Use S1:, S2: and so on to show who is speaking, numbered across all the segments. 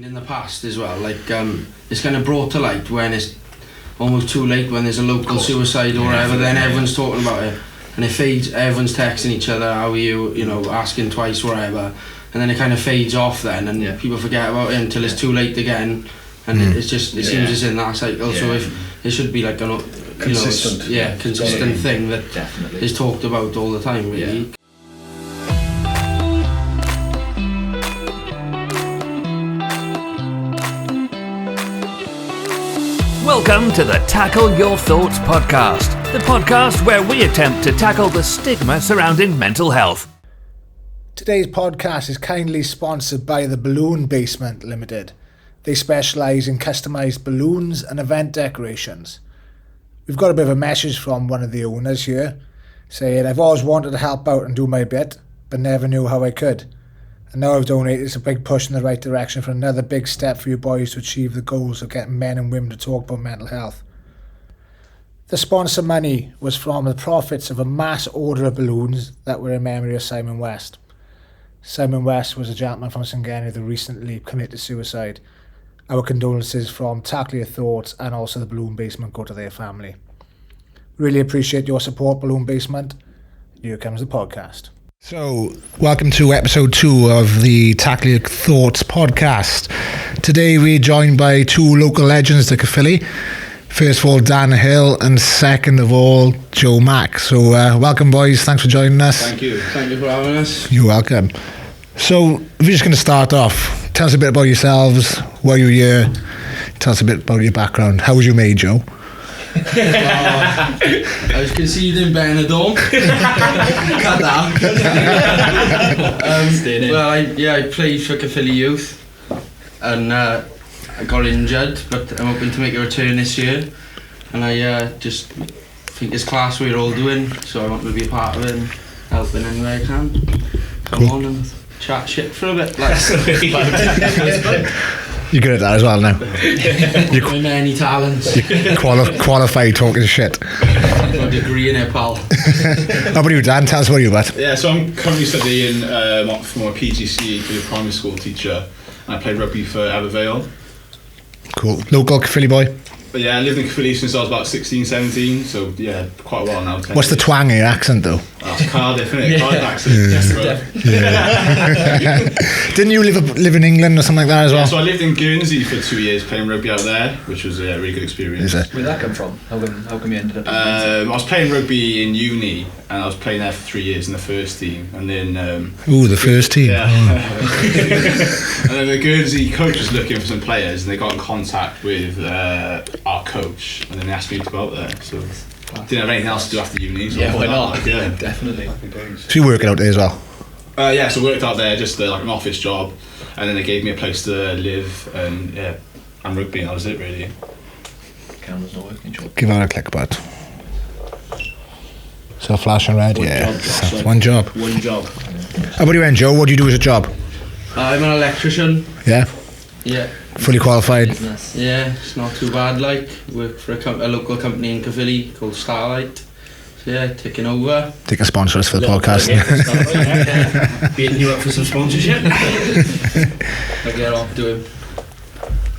S1: In the past as well, like it's kind of brought to light when it's almost too late, when there's a local suicide or whatever, then everyone's talking about it, and it fades, everyone's texting each other, how are you, asking twice, whatever, and then it kind of fades off then, and people forget about it until it's too late again, and it seems it's in that cycle. So if it should be like a consistent thing that is talked about all the time, really.
S2: Welcome to the Tackle Your Thoughts podcast, the podcast where we attempt to tackle the stigma surrounding mental health.
S3: Today's podcast is kindly sponsored by the Balloon Basement Limited. They specialise in customised balloons and event decorations. We've got a bit of a message from one of the owners here, saying, "I've always wanted to help out and do my bit, but never knew how I could. And now I've donated. It's a big push in the right direction for another big step for you boys to achieve the goals of getting men and women to talk about mental health." The sponsor money was from the profits of a mass order of balloons that were in memory of Simon West. Simon West was a gentleman from St Genny that recently committed suicide. Our condolences from Tackle Your Thoughts and also the Balloon Basement go to their family. Really appreciate your support, Balloon Basement. Here comes the podcast.
S4: So, welcome to episode 2 of the Tackle Your Thoughts podcast. Today we're joined by two local legends to Caerphilly. First of all, Dan Hill, and second of all, Joe Mack. So, welcome boys, thanks for joining us.
S1: Thank you for having us.
S4: You're welcome. So, we're just going to start off. Tell us a bit about yourselves, why you're here. Tell us a bit about your background. How was you made, Joe?
S1: I was conceived in Benidorm. Cut that. I played for Caerphilly Youth, and I got injured, but I'm hoping to make a return this year. And I just think it's class we're all doing, so I want to be a part of it and help in any way I can. Come on and chat shit for a bit.
S4: You're good at that as well now.
S1: You're many talents.
S4: You're qualified talking shit.
S1: I've got a degree in it, pal.
S4: How about you, Dan? Tell us what you're about.
S5: Yeah, so I'm currently studying for my PGCE to be a primary school teacher, and I played rugby for Abervale.
S4: Cool. Local Caerphilly boy?
S5: But yeah, I lived in Caerphilly since I was about 16, 17, so yeah, quite a while now.
S4: What's the twang in your accent though?
S5: That's Cardiff, isn't it? Cardiff accent.
S4: Yeah. Didn't you live in England or something like that as well?
S5: Yeah, so I lived in Guernsey for 2 years playing rugby out there, which was a really good experience.
S4: Is it?
S6: Where'd that come from? How come you ended up
S5: I was playing rugby in uni, and I was playing there for 3 years in the first team, and then
S4: the first team.
S5: Yeah. And then the Guernsey coach was looking for some players, and they got in contact with our coach, and then they asked me to go out there. So I didn't have anything else to do after uni. So
S6: why not?
S5: Yeah,
S6: definitely.
S4: So you're working out there as well?
S5: Yeah, so I worked out there, just like an office job, and then they gave me a place to live, and rugby, and that was it really.
S6: Camera's not working, Joe.
S4: Give that a click, bud. So flashing red, One job. How about you then, Joe? What do you do as a job?
S1: I'm an electrician.
S4: Yeah?
S1: Yeah.
S4: Fully qualified?
S6: Business.
S1: Yeah, it's not too bad. Work for a local company in Caerphilly called Starlight. So yeah, taking over.
S4: They can sponsor us for the podcast.
S1: Beating you up for some sponsorship. I'll get on doing.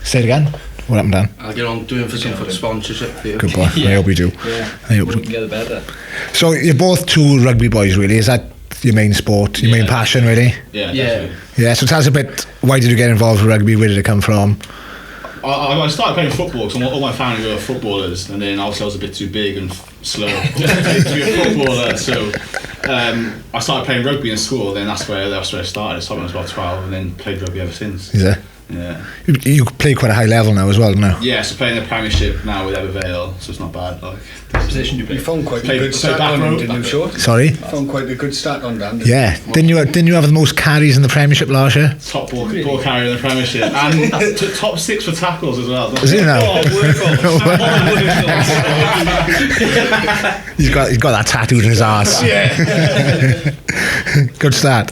S4: Say it again. What happened, Dan?
S1: I'll get on doing for some sponsorship for you.
S4: Good boy. I hope you do.
S6: Yeah.
S4: I hope
S6: we can get the better.
S4: So you're both two rugby boys, really. Is that your main sport, your main passion, really?
S5: Yeah, definitely.
S4: Yeah, so tell us a bit, why did you get involved with rugby? Where did it come from?
S5: I started playing football because all my family were footballers, and then obviously I was a bit too big and slow to be a footballer, so I started playing rugby in school, then that's where I started. I started when I was about 12 and then played rugby ever since.
S4: Is it?
S5: Yeah.
S4: You play quite a high level now as well, don't you?
S5: Yeah, so playing the Premiership now with Abervale, so it's not bad.
S6: Position you
S7: found quite a good start on, didn't you, Short?
S4: Sorry?
S7: You found quite a good start on, Dan.
S4: Yeah. Didn't you have the most carries in the Premiership last year?
S5: Top ball carrier in the Premiership, and top 6 for tackles as well.
S4: Is he now? He's got that tattooed in his arse.
S5: Yeah.
S4: Good start.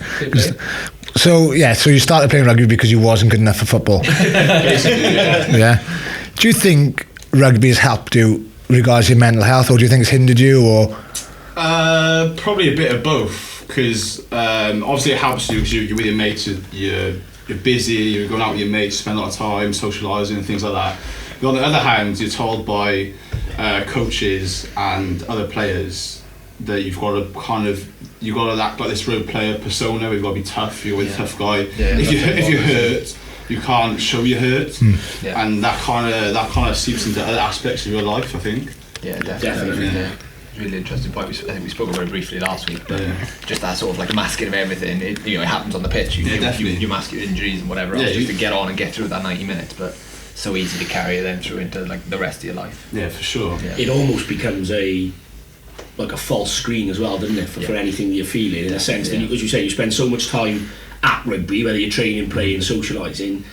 S4: So you started playing rugby because you wasn't good enough for football.
S5: Basically,
S4: Yeah. Do you think rugby has helped you regards your mental health, or do you think it's hindered you, or?
S5: Probably a bit of both, because obviously it helps you because you're with your mates, you're you're busy, you're going out with your mates, spend a lot of time socialising and things like that. But on the other hand, you're told by coaches and other players that you've got to act like this role player persona. You've got to be tough. You're a tough guy. If you're hurt, you can't show you're hurt, and that kind of seeps into other aspects of your life, I think.
S6: Yeah, definitely. Yeah. Really interesting point. I think we spoke about it briefly last week, but just that sort of like masking of everything. It happens on the pitch. You mask your injuries and whatever else just to get on and get through that 90 minutes. But so easy to carry them through into like the rest of your life.
S5: Yeah, for sure.
S8: Yeah. It almost becomes a false screen as well, doesn't it? For anything that you're feeling, in a sense that, as you say, you spend so much time at rugby, whether you're training, playing, socialising.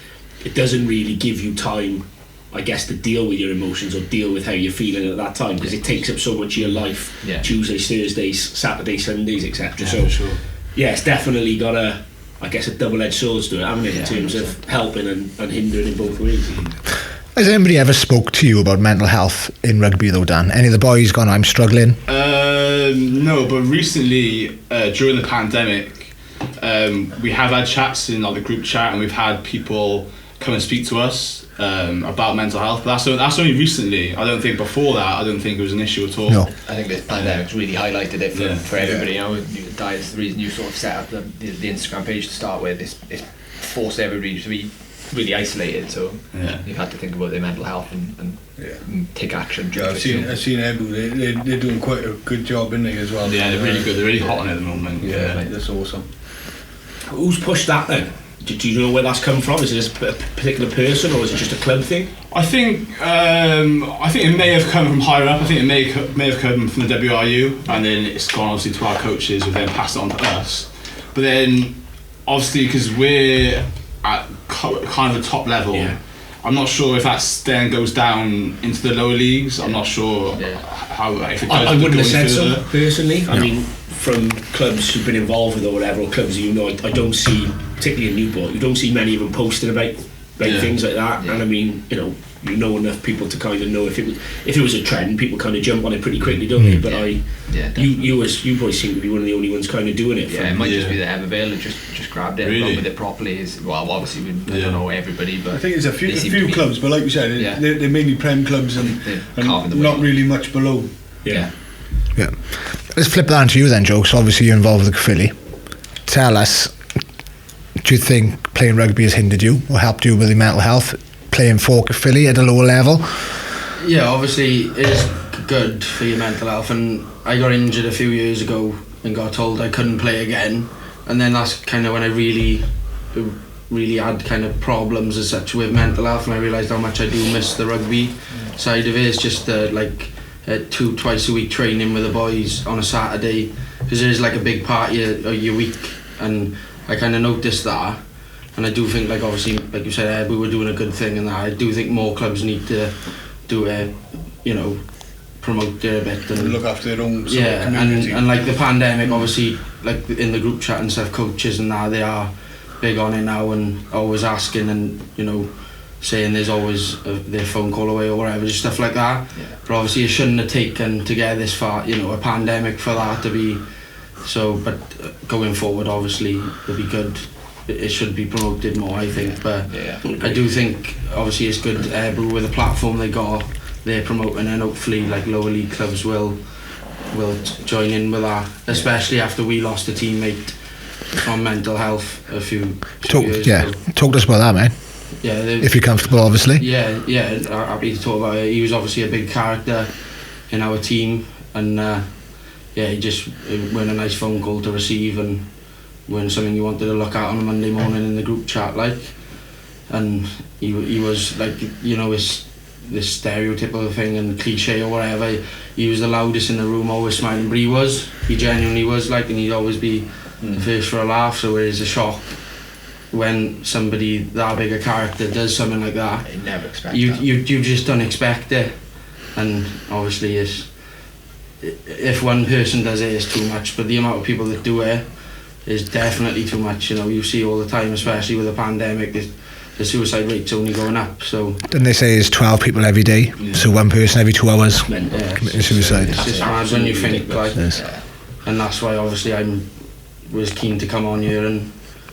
S8: It doesn't really give you time, I guess, to deal with your emotions or deal with how you're feeling at that time, because it takes up so much of your life. Tuesdays, Thursdays, Saturdays, Sundays, etc. So sure. It's definitely got a double-edged sword to it, hasn't it, in terms of helping and hindering in both ways.
S4: Has anybody ever spoke to you about mental health in rugby though, Dan? Any of the boys gone, I'm struggling?
S5: No, but recently during the pandemic we have had chats in the group chat, and we've had people come and speak to us about mental health, but that's only recently. I don't think before that, I don't think it was an issue at all.
S4: No.
S6: I think this pandemic's really highlighted it for everybody. Di is the reason you sort of set up the Instagram page to start with. It's forced everybody to be really isolated, so you've had to think about their mental health and take action.
S7: I've seen Ebu, they're doing quite a good job, isn't they, as well?
S5: Yeah, they're really good, they're really hot on it at the moment.
S7: Yeah, that's awesome.
S8: Who's pushed that then? Do you know where that's come from? Is it a particular person, or is it just a club thing?
S5: I think it may have come from higher up. I think it may have come from the WRU, and then it's gone obviously to our coaches, who then passed it on to us. But then obviously, because we're at kind of the top level, I'm not sure if that then goes down into the lower leagues. I'm not sure how, if it goes.
S8: I wouldn't have said so personally. I mean, from clubs who've been involved with or whatever, or clubs that I don't see, particularly in Newport, you don't see many of them posting about things like that. And I mean, you know enough people to kind of know if it was a trend, people kind of jump on it pretty quickly, don't they? But you boys seem to be one of the only ones kind of doing it.
S6: It might just be that Evervale that just grabbed it and run with it properly. Obviously we don't know everybody, but
S7: I think it's a few clubs, but like you said, they're mainly Prem clubs and not really much below.
S4: Yeah. Let's flip that onto you then, Joe. So obviously you're involved with the Caerphilly. Tell us, do you think playing rugby has hindered you or helped you with your mental health, playing for Caerphilly at a lower level?
S1: Yeah, obviously it is good for your mental health, and I got injured a few years ago and got told I couldn't play again, and then that's kind of when I really had kind of problems as such with mental health, and I realised how much I do miss the rugby side of it. It's just twice a week training with the boys on a Saturday, because it is like a big part of your week, and I kind of noticed that. And I do think, obviously, like you said, we were doing a good thing, and that I do think more clubs need to do it, promote it a bit and
S7: look after their own
S1: community. And like the pandemic, obviously, like in the group chat and stuff, coaches and that, they are big on it now and always asking and saying there's always their phone call away or whatever, just stuff like that. But obviously, it shouldn't have taken to get this far, a pandemic for that to be so. But going forward, obviously, it'll be good. It should be promoted more, I think. But I do think obviously it's good with the platform they got, they're promoting, and hopefully lower league clubs will join in with that, especially after we lost a teammate from mental health a few years ago.
S4: Talk to us about that, man. If you're comfortable, obviously.
S1: Happy to talk about it. He was obviously a big character in our team, and he just went a nice phone call to receive, and when something you wanted to look at on a Monday morning in the group chat, and he was this stereotypical thing and cliche or whatever. He was the loudest in the room, always smiling, but he genuinely was and he'd always be the first for a laugh. So it is a shock when somebody that big a character does something like that.
S6: You never expect
S1: you just don't expect it, and obviously if one person does it, it's too much, but the amount of people that do it is definitely too much. You see all the time, especially with the pandemic, the suicide rate's only going up. So
S4: didn't they say it's 12 people every day, so one person every 2 hours committing suicide?
S1: It's just mad when you think and that's why obviously I was keen to come on here and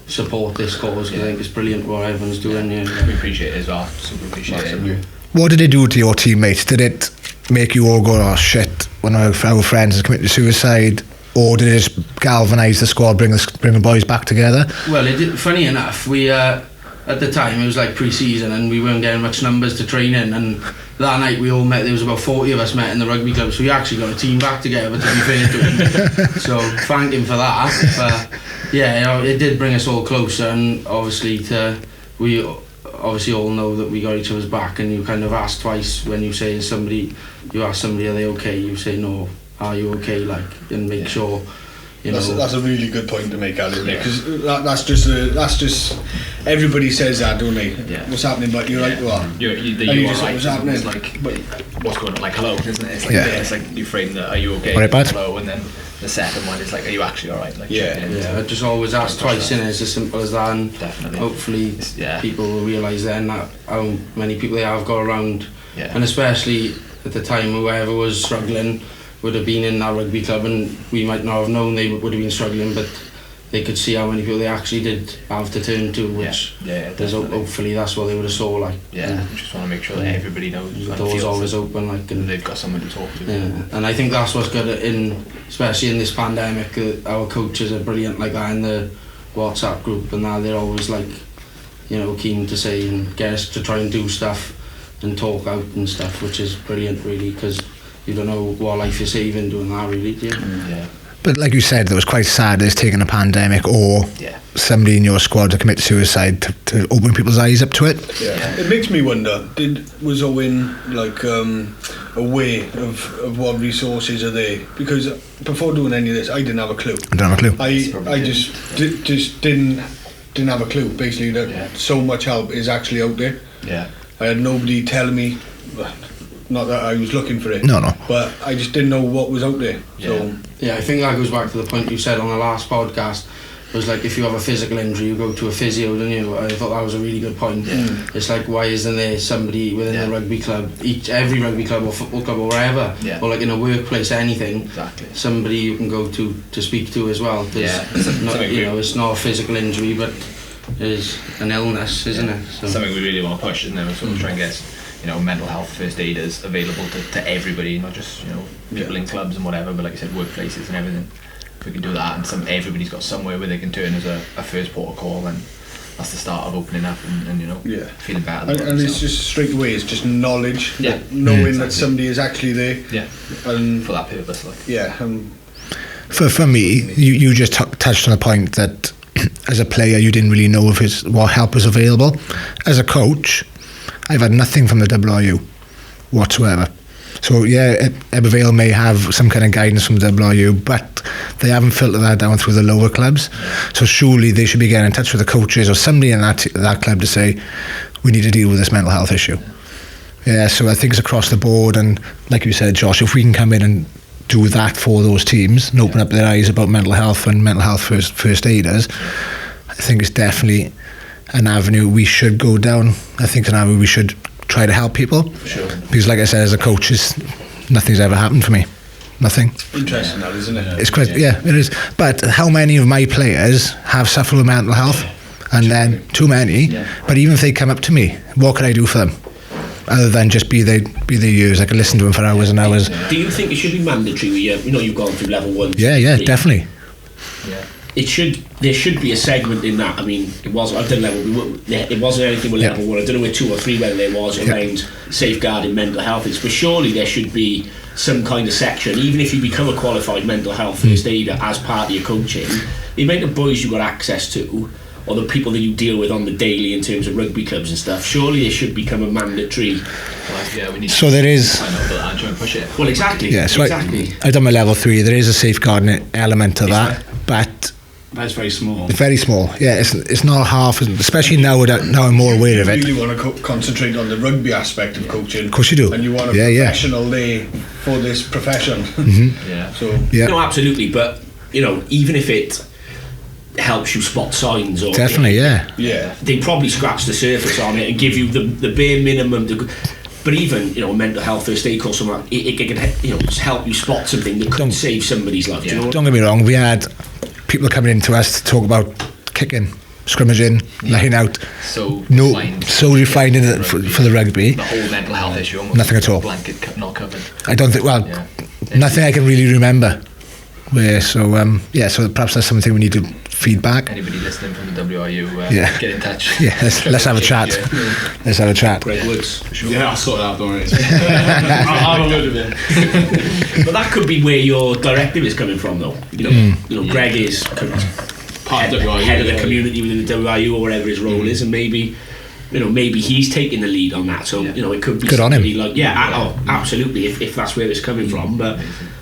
S1: support this cause, because I think it's brilliant what everyone's doing.
S6: We appreciate it as well. Super appreciate it.
S4: What did it do to your teammates? Did it make you all go, oh shit, one of our friends has committed suicide? Or did it just galvanise the squad, bring the boys back together?
S1: Well, it did, funny enough, we at the time it was like pre-season and we weren't getting much numbers to train in, and that night we all met. There was about 40 of us met in the rugby club, so we actually got a team back together, to be fair to him. So thank him for that. But yeah, it did bring us all closer, and obviously we obviously all know that we got each other's back, and you kind of ask twice when you say you ask somebody, are they okay? You say no, are you okay, like, and make sure.
S7: That's a really good point to make, Ali, because that's just everybody says that, don't they?
S6: Yeah.
S7: What's happening? But you're like, well,
S6: you're
S7: just
S6: right.
S7: What's happening?
S6: It's like, what's going on? Like, hello, isn't it? It's like, it's like you frame that, are you okay?
S4: Right, bud.
S6: Hello, and then the second one is like, are you actually all right? Like,
S1: I just always ask twice, innit? It's as simple as that, and
S6: definitely.
S1: Hopefully people will realise then that how many people they have got around, and especially at the time whoever was struggling would have been in that rugby club, and we might not have known they would have been struggling, but they could see how many people they actually did have to turn to, which hopefully that's what they would have saw, like.
S6: Just want to make sure that everybody knows
S1: the door's always open, like, and
S6: they've got someone to talk to.
S1: And I think that's what's good especially in this pandemic, our coaches are brilliant like that in the WhatsApp group, and now they're always like, keen to say and get us to try and do stuff and talk out and stuff, which is brilliant really, because you don't know what life you're saving doing that, really, do you?
S4: But like you said, it was quite sad it's taking a pandemic or somebody in your squad to commit suicide to open people's eyes up to it.
S7: It makes me wonder, was Owen like aware of what resources are there? Because before doing any of this, I didn't have a clue.
S4: I don't have a clue.
S7: I just didn't have a clue, basically, that so much help is actually out there. I had nobody telling me. Not that I was looking for it. No. But I just didn't know what was out there. So
S1: I think that goes back to the point you said on the last podcast. It was like, if you have a physical injury, you go to a physio, don't you? I thought that was a really good point. It's like, why isn't there somebody within the rugby club, every rugby club or football club or wherever, or like in a workplace, anything, somebody you can go to speak to as well. It's not a physical injury, but it's an illness, isn't it? So.
S6: Something we really want to push, isn't it? We're sort of trying to get mental health first aiders available to everybody, not just people in clubs and whatever, but like you said, workplaces and everything. If we can do that, and everybody's got somewhere where they can turn as a first port of call, then that's the start of opening up and feeling better.
S7: And it's just straight away, it's just knowledge, knowing that somebody is actually there, and
S6: for that purpose, like.
S4: For me, you just touched on a point that as a player you didn't really know what help was available. As a coach, I've had nothing from the WRU whatsoever. So Ebervale may have some kind of guidance from the WRU, but they haven't filtered that down through the lower clubs. So surely they should be getting in touch with the coaches or somebody in that club to say, we need to deal with this mental health issue. So I think it's across the board, and like you said, Josh, if we can come in and do that for those teams and open up their eyes about mental health and mental health first aiders, I think it's definitely an avenue we should go down. I think it's an avenue we should try to help people.
S6: Sure.
S4: Because like I said, as a coach, nothing's ever happened for me. Nothing.
S7: Interesting, that, isn't it?
S4: It's quite, it is. But how many of my players have suffered with mental health? And then too many. But even if they come up to me, what can I do for them? Other than just be their ears, I can listen to them for hours and hours.
S8: Do you think it should be mandatory? You've gone through level 1.
S4: Yeah, definitely.
S8: There should be a segment in that. I mean, it wasn't. I've done it wasn't anything with level 1. I don't know with 2 or 3 whether there was around safeguarding mental health. But surely there should be some kind of section, even if you become a qualified mental health first aider as part of your coaching. The amount of boys you've got access to, or the people that you deal with on the daily in terms of rugby clubs and stuff, surely it should become a mandatory.
S6: We need
S4: so there is.
S6: I know that and try and push it.
S8: Well, exactly.
S4: Yeah, so
S8: exactly.
S4: I've done my level 3. There is a safeguarding element to that, but
S5: that's very small.
S4: Very small. Yeah, it's not half, especially now I'm more aware of it.
S7: You really want to concentrate on the rugby aspect of coaching.
S4: Of course you do.
S7: And you want a professional there for this profession.
S8: No, absolutely. But even if it helps you spot signs, or
S4: definitely,
S8: they probably scratch the surface on it and give you the bare minimum. But even a mental health first aid course, it can just help you spot something that could save somebody's life.
S4: Don't get me wrong. We had people coming in to us to talk about kicking, scrimmaging, laying out.
S6: So
S4: refined in it for the rugby.
S6: The whole mental health issue.
S4: Nothing at all.
S6: Blanket not covered.
S4: I don't think. Well, nothing I can really remember. So perhaps that's something we need to feedback.
S6: Anybody listening from the WRU, get in touch.
S4: Yeah, let's have a chat. Let's have a chat.
S8: Greg Woods, for sure.
S5: Yeah, I'll sort it out, don't worry. I'll have a load of it.
S8: But that could be where your directive is coming from, though. You know, Greg is
S5: part of WRU,
S8: head of the community within the WRU or whatever his role is, and maybe he's taking the lead on that. So it could be
S4: good on him.
S8: Like absolutely, if that's where it's coming from. But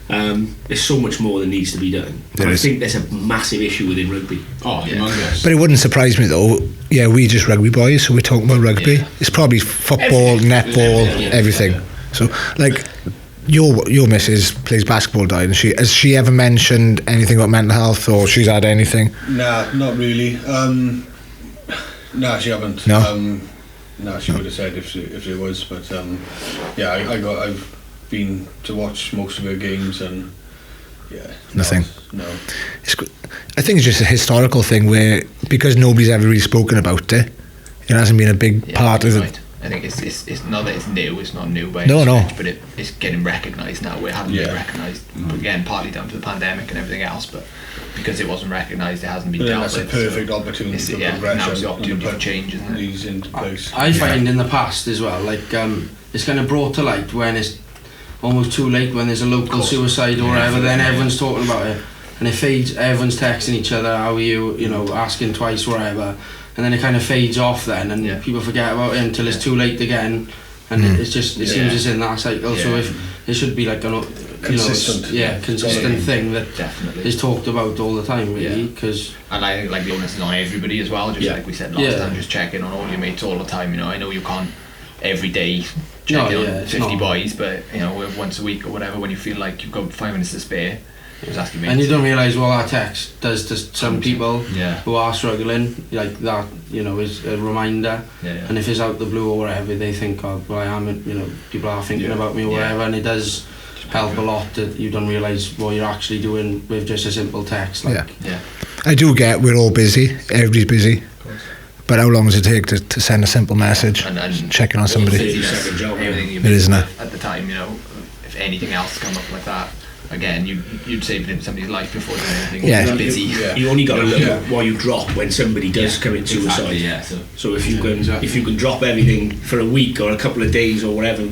S8: there's so much more that needs to be done. I think there's a massive issue within rugby.
S5: Humongous.
S4: But it wouldn't surprise me though. Yeah, we're just rugby boys, so we're talking about rugby. Yeah. It's probably football, netball, everything. So like. Your missus plays basketball, and has she ever mentioned anything about mental health, or she's had anything?
S7: Nah, not really. Nah, she haven't.
S4: No.
S7: She would have said if there was, but I've been to watch most of her games and
S4: nothing.
S7: No.
S4: I think it's just a historical thing where because nobody's ever really spoken about it, it hasn't been a big part of it.
S6: I think it's not that it's new. It's not new by
S4: no.
S6: But it's getting recognised now. It hadn't been recognised again, partly down to the pandemic and everything else. But because it wasn't recognised, it hasn't been dealt with.
S7: That's a perfect opportunity for progression.
S6: Now it's the opportunity for change, isn't it?
S7: These into place.
S1: I find in the past as well, like it's kind of brought to light when it's almost too late, when there's a local suicide or whatever. Then everyone's talking about it, and it fades. Everyone's texting each other, "How are you?" Asking twice, whatever. And then it kind of fades off then, and people forget about it until it's too late again, and it seems it's in that cycle. So if it should be like consistent thing that is talked about all the time, really. Cause
S6: and I think like the onus is on everybody as well. Just like we said last time, just checking on all your mates all the time. I know you can't every day check on 50 boys, but once a week or whatever, when you feel like you've got 5 minutes to spare.
S1: And you don't realise what that text does to some people who are struggling, like that, is a reminder. And if it's out the blue or whatever, they think, I am, people are thinking about me or whatever, and it does help a lot that you don't realise what you're actually doing with just a simple text.
S4: I do get we're all busy, everybody's busy. But how long does it take to send a simple message and checking on somebody?
S6: 30-second job, everything you
S4: missed
S6: at the time, if anything else come up like that, again, you'd save it in somebody's life before doing anything.
S4: Yeah.
S6: Busy.
S8: You only got to look at what you drop when somebody does commit suicide.
S6: Exactly,
S8: So if you can drop everything for a week or a couple of days or whatever,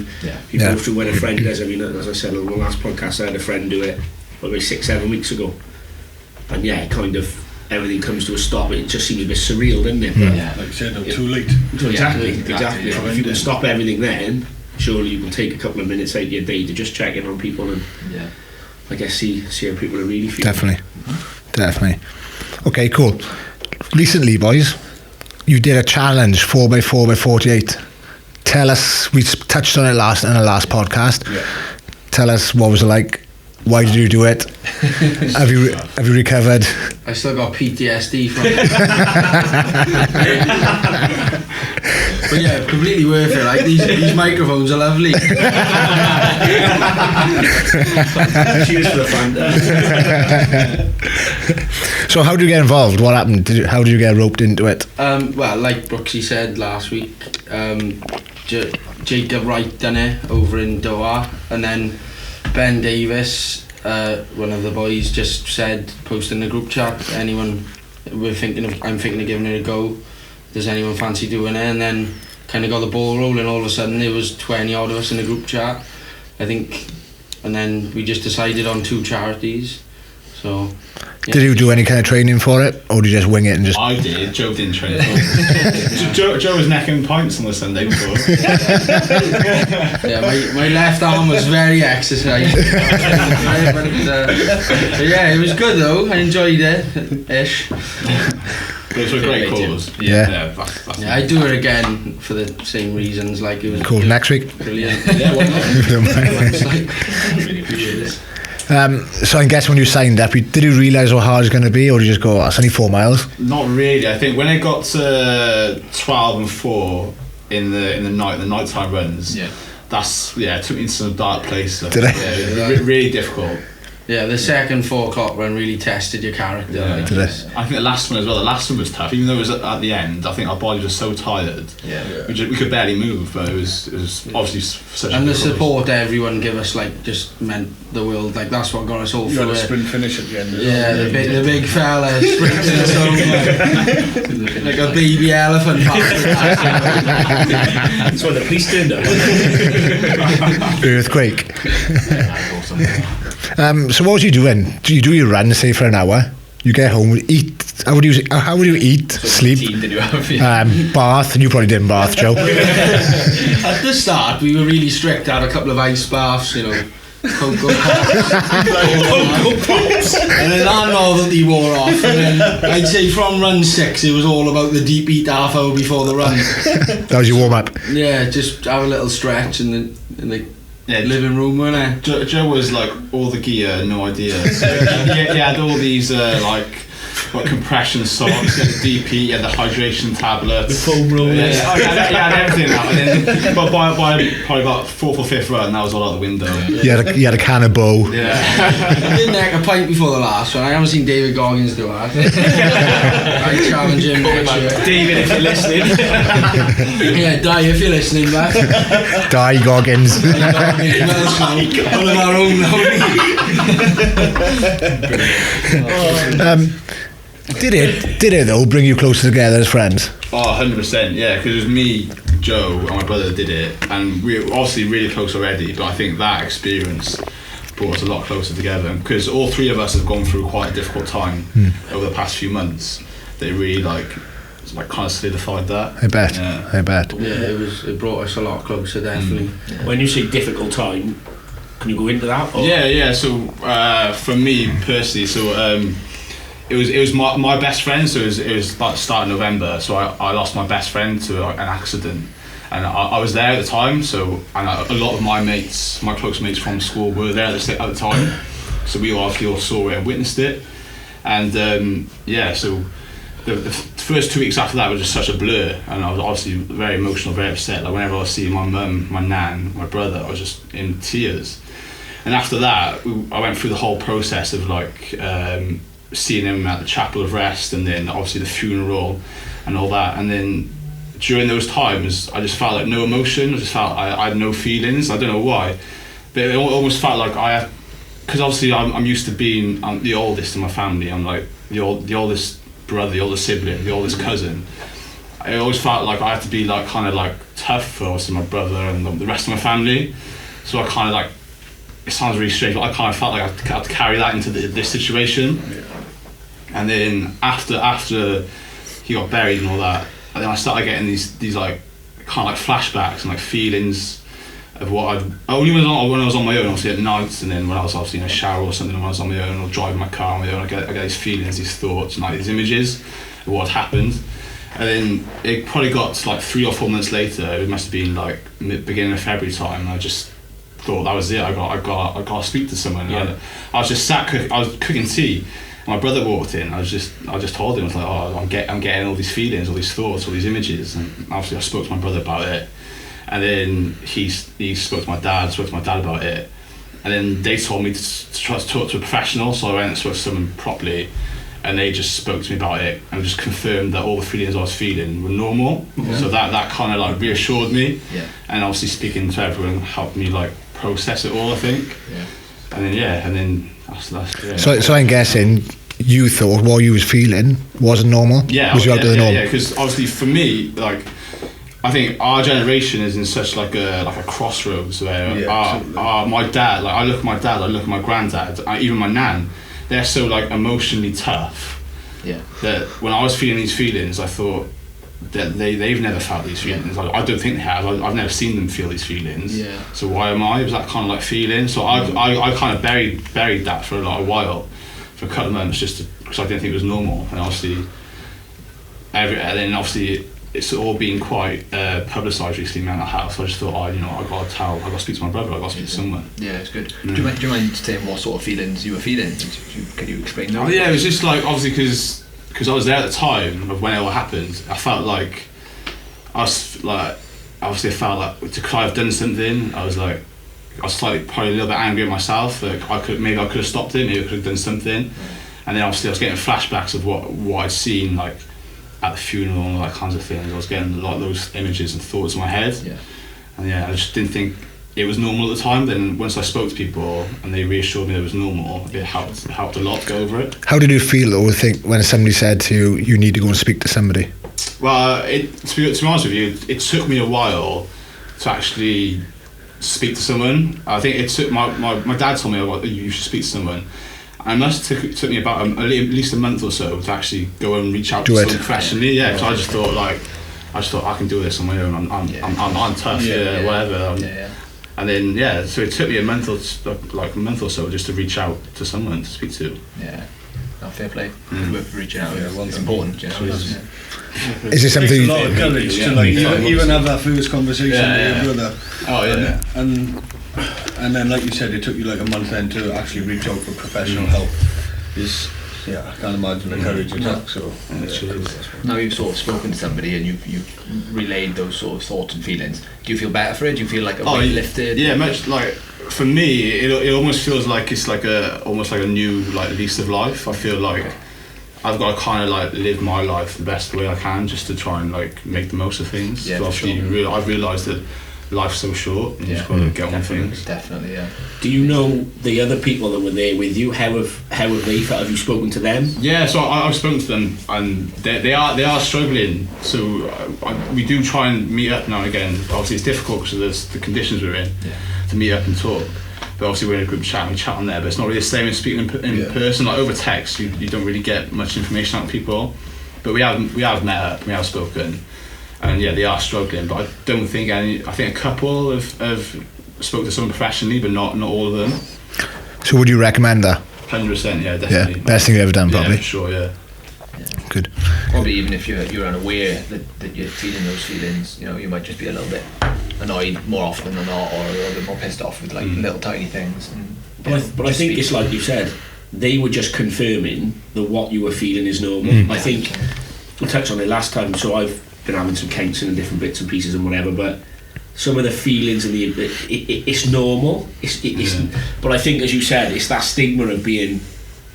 S8: you go through when a friend does. I mean, as I said on the last podcast, I had a friend do it probably 6-7 weeks ago, and kind of everything comes to a stop. It just seems a bit surreal, doesn't it?
S7: But like you said, too late.
S8: Exactly. If you can stop everything then, surely you can take a couple of minutes out of your day to just check in on people and I guess see how people are really feeling.
S4: Definitely. Okay, cool. Recently, boys, you did a challenge 4x48. Tell us, we touched on it in the last podcast. Tell us what was it like. Why did you do it? Have you recovered?
S1: I still got PTSD from it. But yeah, completely worth it. Like these microphones are lovely.
S8: Cheers for the fun.
S1: So
S4: how did you get involved? What happened? How did you get roped into it?
S1: Well, like Brooksy said last week, Jacob Wright done it over in Doha, and then Ben Davis, one of the boys, just said, posted in the group chat, I'm thinking of giving it a go. Does anyone fancy doing it? And then kind of got the ball rolling. All of a sudden there was 20 odd of us in the group chat, I think, and then we just decided on 2 charities. So
S4: did you do any kind of training for it, or did you just wing it and just...
S5: I did. Joe didn't train for it. Joe was necking pints on the Sunday before.
S1: Yeah, my left arm was very exercised. But it was good though. I enjoyed it ish.
S5: It was a great cause.
S4: Yeah,
S1: I'd do it again for the same reasons. Like it was
S4: cool. Next week.
S1: Brilliant.
S6: Really appreciate it.
S4: So I guess when you signed up, did you realise how hard it's going to be, or did you just go, it's only 4 miles?
S5: Not really. I think when it got to 12 and 4 in the nighttime runs, it took me into some dark place.
S4: Did it?
S5: Yeah, really difficult.
S1: Yeah, the second 4 o'clock run really tested your character.
S5: Yeah.
S1: Like,
S4: Did it?
S5: I think the last one as well. The last one was tough, even though it was at the end. I think our body was so tired.
S6: Yeah.
S5: We could barely move, but it was obviously such.
S1: And
S5: a
S1: the
S5: good
S1: support everyone give us just meant the world. Like that's what got us all
S7: You had
S1: through
S7: a
S1: it.
S7: sprint finish at the end.
S1: Yeah, the big fella sprinting us home like a baby elephant.
S8: That's when the police turned up.
S4: Earthquake.
S6: Awesome.
S4: So what was you doing? Do you do your run, say, for an hour? You get home, eat. How would you eat? Sleep.
S6: Team did you have?
S4: Bath. You probably didn't bath, Joe.
S1: At the start, we were really strict. Had a couple of ice baths, Cocoa Pops. And then that novelty wore off. And then I'd say from run 6, it was all about the deep eat half hour before the run.
S4: That was your warm up.
S1: Yeah, just have a little stretch in the living room, wasn't it?
S5: Joe was like all the gear, no idea. So he had all these compression socks, the DP, the hydration tablets,
S8: The foam rollers.
S5: He had everything out. And then, but by probably about 4th or 5th run, that was all out the window.
S4: You had a can of bow.
S5: Yeah.
S1: I did neck a pint before the last one. I haven't seen David Goggins do that. I challenge him next year.
S8: David, if you're listening.
S1: Yeah, Di, if you're listening back.
S4: Die Goggins.
S1: One of our own now.
S4: Did it though bring you closer together as friends?
S5: Oh, 100%, yeah, because it was me, Joe, and my brother that did it, and we were obviously really close already, but I think that experience brought us a lot closer together, because all 3 of us have gone through quite a difficult time over the past few months. They really kind of solidified that.
S4: I bet.
S5: Yeah.
S4: I bet.
S1: Yeah, it brought us a lot closer, definitely.
S8: When you say difficult time, can you go into that? Or?
S5: Yeah. So for me personally, it was my best friend. So it was like start of November. So I lost my best friend to an accident, and I was there at the time. So and a lot of my close mates from school were there at the time. So we all saw it and witnessed it, and so. The first 2 weeks after that was just such a blur, and I was obviously very emotional, very upset. Like whenever I was seeing my mum, my nan, my brother, I was just in tears. And after that, I went through the whole process of seeing him at the Chapel of Rest, and then obviously the funeral and all that. And then during those times, I just felt like no emotion. I just felt I had no feelings. I don't know why, but it almost felt like because obviously I'm used to being the oldest in my family. I'm like the oldest brother, the oldest sibling, the oldest cousin. I always felt like I had to be tough for obviously my brother and the rest of my family. So I kind of it sounds really strange, but I kind of felt like I had to carry that into this situation. And then after he got buried and all that, and then I started getting these kind of flashbacks and feelings of what only when I was on my own, obviously at night, and then when I was obviously in a shower or something, when I was on my own or driving my car on my own, I get these feelings, these thoughts, and these images of what had happened. And then it probably got to 3 or 4 months later. It must have been beginning of February time. And I just thought that was it. I got to speak to someone.
S8: Yeah.
S5: I was just I was cooking tea. And my brother walked in. I just told him, I was like, I'm getting all these feelings, all these thoughts, all these images. And obviously I spoke to my brother about it. And then he spoke to my dad about it. And then they told me to try to talk to a professional, so I went and spoke to someone properly, and they just spoke to me about it and just confirmed that all the feelings I was feeling were normal. Yeah. So that kind of reassured me. Yeah. And obviously speaking to everyone helped me process it all, I think. Yeah. And then that's
S4: So I'm guessing you thought what you was feeling wasn't normal?
S5: Yeah.
S4: Was you out of the norm?
S5: Yeah, because obviously for me, I think our generation is in such a crossroads where my dad, I look at my dad, I look at my granddad, even my nan, they're so emotionally tough. Yeah. That when I was feeling these feelings, I thought that they've never felt these feelings. I don't think they have. I've never seen them feel these feelings. Yeah. So why am I? It was that kind of feeling. So I kind of buried that for a while, for a couple of months, just because I didn't think it was normal. And obviously, it's all been quite publicised recently, mental health. So I just thought, I got to speak to my brother, I got to speak to someone.
S6: Yeah, it's good. Do you mind saying what sort of feelings you were feeling? Can you explain that?
S5: Yeah, it was just obviously because I was there at the time of when it all happened. I felt obviously I felt because I've done something. I was I was probably a little bit angry at myself. Like I could have stopped it. Maybe I could have done something. And then obviously I was getting flashbacks of what I'd seen like at the funeral and all that kinds of things. I was getting a lot of those images and thoughts in my head. Yeah. And I just didn't think it was normal at the time. Then once I spoke to people and they reassured me it was normal, it helped a lot to go over it.
S4: How did you feel though, when somebody said to you, you need to go and speak to somebody?
S5: Well, to be honest with you, it took me a while to actually speak to someone. I think it took my dad told me you should speak to someone. And it took me about at least a month or so to actually go and reach out to someone professionally. Yeah, because I just thought I can do this on my own. I'm tough. Whatever. And then so it took me a month or so just to reach out to someone to speak to.
S6: Yeah. Fair play. Reaching out is important. You know?
S4: Is there something?
S7: It takes a lot of courage to even have that first conversation with your brother.
S5: Oh yeah.
S7: And then, like you said, it took you like a month then to actually reach out for professional help. I can't imagine the courage it took. So
S6: now you've sort of spoken to somebody and you've relayed those sort of thoughts and feelings. Do you feel better for it? Do you feel like a weight lifted?
S5: Yeah, much like for me, it almost feels like it's like almost like a new lease of life. I feel like I've got to kind of like live my life the best way I can, just to try and like make the most of things.
S6: Yeah,
S5: so I've realised that life's so short and you just got to get on with things.
S6: Definitely, yeah.
S8: Do you know the other people that were there with you? How have they felt? Have you spoken to them?
S5: Yeah, so I've spoken to them, and they are struggling. So we do try and meet up now and again. Obviously, it's difficult because of the conditions we're in to meet up and talk. But obviously, we're in a group chat and we chat on there. But it's not really the same as speaking in person. Like over text, you don't really get much information out of people. But we have met up, we have spoken. And they are struggling, but I don't think I think a couple have spoke to someone professionally, but not all of them.
S4: So would you recommend that?
S5: 100%, yeah, definitely.
S4: Yeah, best thing you've ever done, probably.
S5: Yeah, for sure, yeah.
S4: Good.
S6: Probably even if you're unaware that you're feeling those feelings, you might just be a little bit annoyed more often than not, or a little bit more pissed off with like little tiny things.
S8: But I think it's like you said, they were just confirming that what you were feeling is normal. I think we touched on it last time, so I've been having some counselling and different bits and pieces and whatever, but some of the feelings and it's normal. But I think, as you said, it's that stigma of being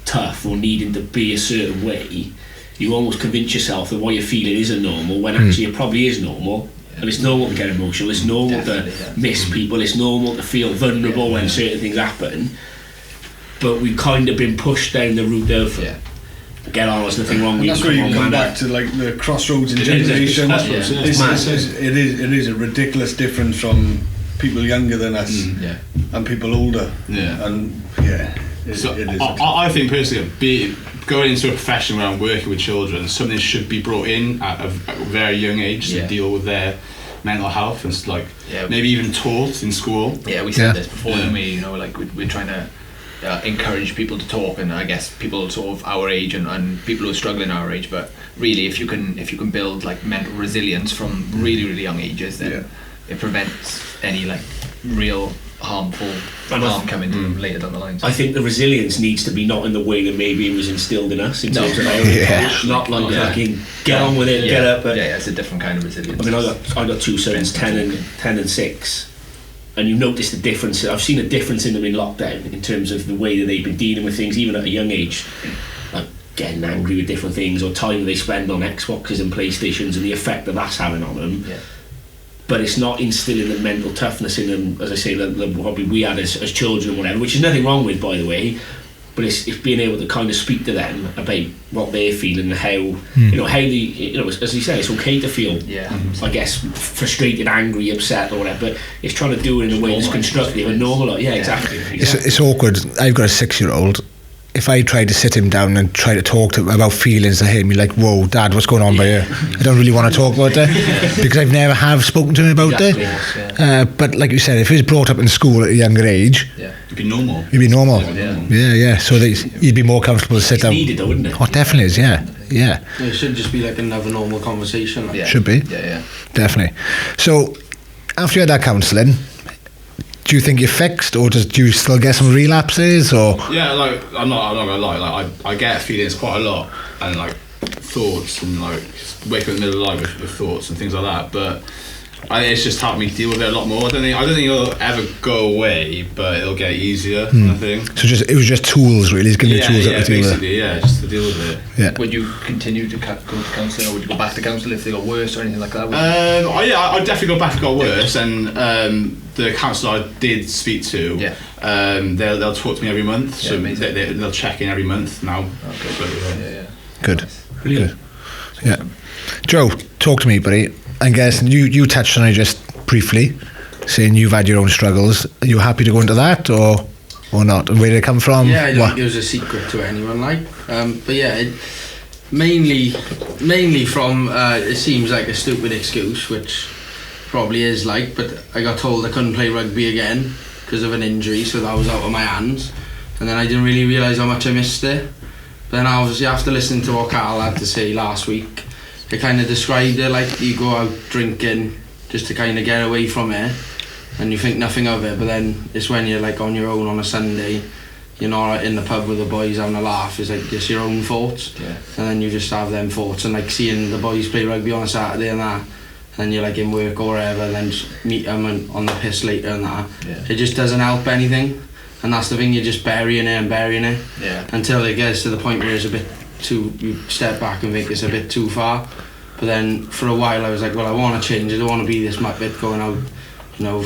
S8: tough or needing to be a certain way. You almost convince yourself that what you're feeling isn't normal, when actually it probably is normal. And it's normal to get emotional. It's normal to miss people. It's normal to feel vulnerable when certain things happen. But we've kind of been pushed down the route of get on, there's nothing wrong with you.
S7: That's where you come back to like the crossroads in generation. It is a ridiculous difference from people younger than us and people older. And it is.
S5: I think personally, going into a profession where I'm working with children, something should be brought in at a very young age to deal with their mental health, and maybe even taught in school.
S6: Yeah, we said this before, didn't we? We're trying to encourage people to talk, and I guess people sort of our age and people who are struggling our age. But really, if you can build like mental resilience from really, really young ages, then it prevents any like real harmful harm coming to them later down the line. So.
S8: I think the resilience needs to be not in the way that maybe it was instilled in us in terms of not like fucking get on with it, get up. But
S6: it's a different kind of resilience.
S8: I mean, I got two sons, 10 and 6. And you notice the difference. I've seen a difference in them in lockdown in terms of the way that they've been dealing with things, even at a young age, like getting angry with different things, or time they spend on Xboxes and PlayStations, and the effect that that's having on them. But it's not instilling the mental toughness in them, as I say, that probably we had as children and whatever, which is nothing wrong with, by the way. But it's being able to kind of speak to them about what they're feeling and how how they, as you say, it's okay to feel I guess frustrated, angry, upset or whatever, but it's trying to do it in a way that's constructive and normal. Exactly.
S4: It's awkward. I've got a 6-year-old. If I tried to sit him down and try to talk to him about feelings, I he'd be like, whoa, Dad, what's going on by here? I don't really want to talk about it because I've never have spoken to him about it. But like you said, if he was brought up in school at a younger age,
S5: it'd be normal.
S4: So you'd be more comfortable to sit down.
S8: It's needed though, wouldn't it?
S4: Oh, definitely is,
S1: It should just be like another normal conversation. Like.
S4: Should be. Definitely. So after you had that counselling, do you think you're fixed, or do you still get some relapses, or?
S5: Yeah, like I'm not gonna lie. Like I get feelings quite a lot, and like thoughts, and like wake up in the middle of the night with thoughts and things like that. But I think it's just helped me deal with it a lot more. I don't think it'll ever go away, but it'll get easier. I think.
S4: So it was just tools, really. He's giving you tools to deal with it.
S5: Just to deal with it.
S4: Yeah.
S6: Would you continue to go to counselling, or would you go back to counselling if they got worse or anything like that?
S5: I'd definitely go back if it got worse. And the counsellor I did speak to, they'll talk to me every month. So they'll check in every month now.
S6: Okay.
S4: Good.
S8: Brilliant.
S4: Good. Yeah. Joe, talk to me, buddy. I guess you touched on it just briefly, saying you've had your own struggles. Are you happy to go into that or not? And where did it come from?
S1: Yeah, I don't think there's a secret to anyone, but yeah, mainly from it seems like a stupid excuse, which probably is but I got told I couldn't play rugby again because of an injury, so that was out of my hands, and then I didn't really realise how much I missed it. But then obviously after listening to what Carl had to say last week, it kind of described it like you go out drinking just to kind of get away from it, and you think nothing of it, but then it's when you're on your own on a Sunday, you're not in the pub with the boys having a laugh, it's just your own thoughts, and then you just have them thoughts, and seeing the boys play rugby on a Saturday and that, and then you're in work or whatever, and then just meet them on the piss later and that, it just doesn't help anything, and that's the thing, you're just burying it until it gets to the point where it's a bit too, you step back and think it's a bit too far. But then for a while I was like, well, I want to change, I don't want to be this muppet going out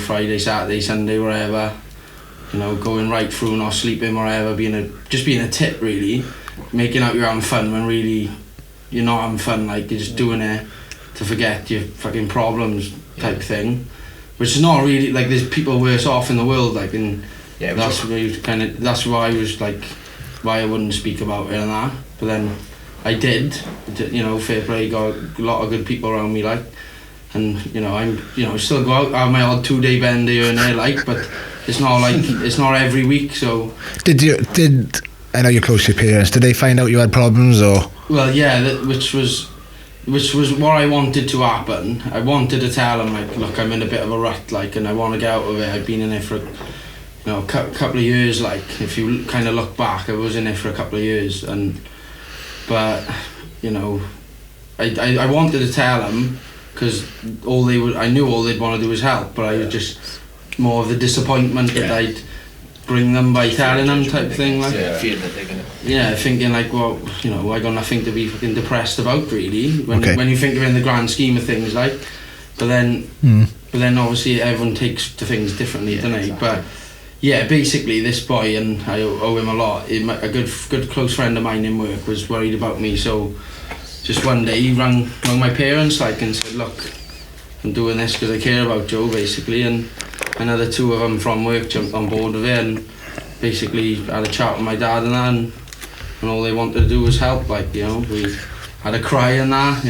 S1: Friday, Saturday, Sunday, wherever, going right through, not sleeping, wherever, being a tit really, making out you're having fun when really you're not having fun, you're just doing it to forget your fucking problems type thing, which is not really, there's people worse off in the world, and that's why I was why I wouldn't speak about it and that. But then I did, fair play, got a lot of good people around me, and I'm, still go out, have my odd 2-day bend here and there, but it's not it's not every week. So
S4: did I know you're close to your parents? Did they find out you had problems or?
S1: Well, yeah, which was what I wanted to happen. I wanted to tell them look, I'm in a bit of a rut, and I want to get out of it. I've been in it for a couple of years. If you kind of look back, I was in it for a couple of years, but I wanted to tell them because I knew all they'd want to do was help, but I was just more of the disappointment that I'd bring them by telling them type thing,
S6: feeling that they're gonna
S1: thinking well, I got nothing to be fucking depressed about really when you think of it in the grand scheme of things, but then obviously everyone takes to things differently, don't they? But yeah, basically this boy, and I owe him a lot, a good close friend of mine in work was worried about me, so just one day he rang my parents and said, look, I'm doing this because I care about Joe basically, and another 2 of them from work jumped on board with it and basically had a chat with my dad and that, and all they wanted to do was help, we had a cry and that,